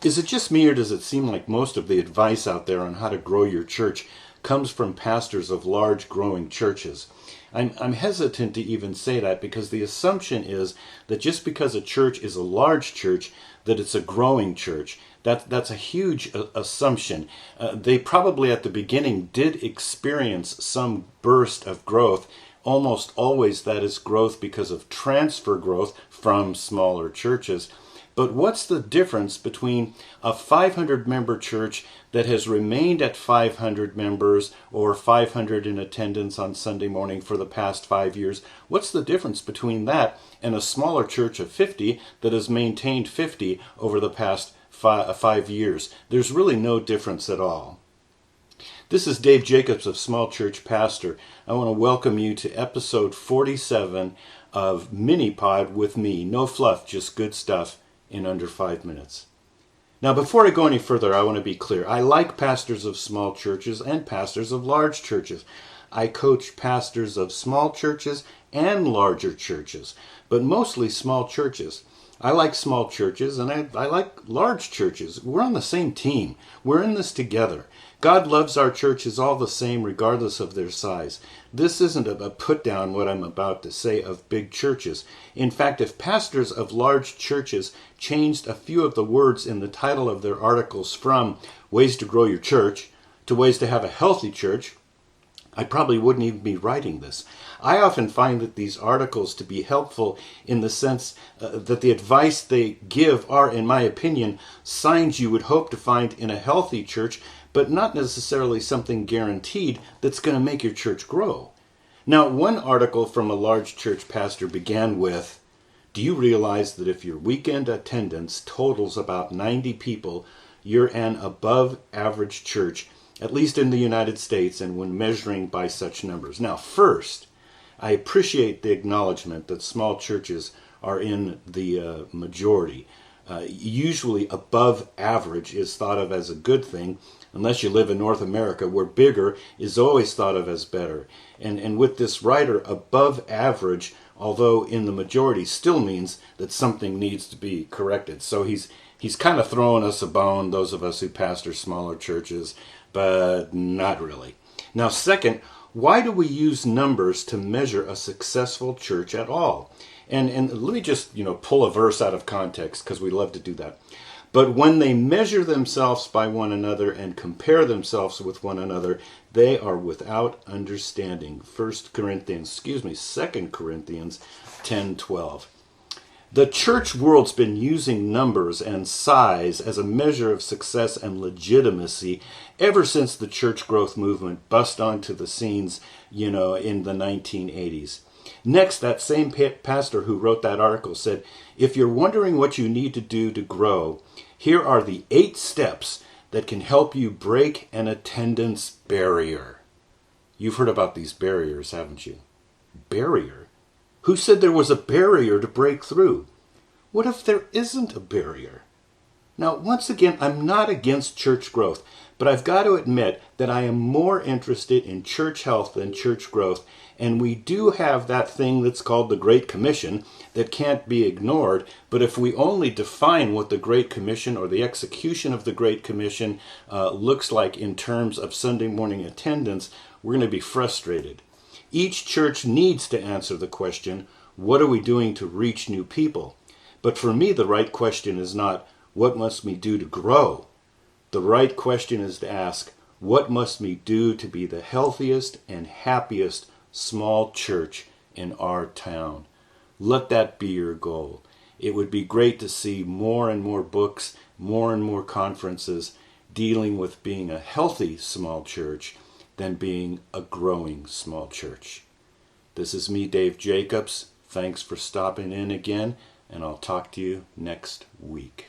Is it just me, or does it seem like most of the advice out there on how to grow your church comes from pastors of large growing churches? I'm hesitant to even say that because the assumption is that just because a church is a large church, that it's a growing church. That's a huge assumption. They probably at the beginning did experience some burst of growth. Almost always that is growth because of transfer growth from smaller churches. But what's the difference between a 500-member church that has remained at 500 members or 500 in attendance on Sunday morning for the past 5 years? What's the difference between that and a smaller church of 50 that has maintained 50 over the past 5 years? There's really no difference at all. This is Dave Jacobs of Small Church Pastor. I want to welcome you to episode 47 of Mini Pod with me. No fluff, just good stuff in under 5 minutes. Now, before I go any further, I want to be clear. I like pastors of small churches and pastors of large churches. I coach pastors of small churches and larger churches, but mostly small churches. I like small churches and I like large churches. We're on the same team. We're in this together. God loves our churches all the same regardless of their size. This isn't a put down what I'm about to say of big churches. In fact, if pastors of large churches changed a few of the words in the title of their articles from ways to grow your church to ways to have a healthy church, I probably wouldn't even be writing this. I often find that these articles to be helpful in the sense that the advice they give are, in my opinion, signs you would hope to find in a healthy church, but not necessarily something guaranteed that's going to make your church grow. Now, one article from a large church pastor began with, "Do you realize that if your weekend attendance totals about 90 people, you're an above average church, at least in the United States and when measuring by such numbers?" Now, first, I appreciate the acknowledgement that small churches are in the majority. Usually above average is thought of as a good thing, unless you live in North America, where bigger is always thought of as better. And with this writer, above average, although in the majority, still means that something needs to be corrected. So he's kind of throwing us a bone, those of us who pastor smaller churches, but not really. Now, second, why do we use numbers to measure a successful church at all? And let me just, pull a verse out of context, because we love to do that. But when they measure themselves by one another and compare themselves with one another, they are without understanding. 2 Corinthians 10:12. The church world's been using numbers and size as a measure of success and legitimacy ever since the church growth movement bust onto the scenes, in the 1980s. Next, that same pastor who wrote that article said, "If you're wondering what you need to do to grow, here are the 8 steps that can help you break an attendance barrier." You've heard about these barriers, haven't you? Barrier? Who said there was a barrier to break through? What if there isn't a barrier? Now, once again, I'm not against church growth, but I've got to admit that I am more interested in church health than church growth, and we do have that thing that's called the Great Commission that can't be ignored, but if we only define what the Great Commission or the execution of the Great Commission looks like in terms of Sunday morning attendance, we're going to be frustrated. Each church needs to answer the question, what are we doing to reach new people? But for me, the right question is not, what must we do to grow? The right question is to ask, what must we do to be the healthiest and happiest small church in our town? Let that be your goal. It would be great to see more and more books, more and more conferences dealing with being a healthy small church than being a growing small church. This is me, Dave Jacobs. Thanks for stopping in again, and I'll talk to you next week.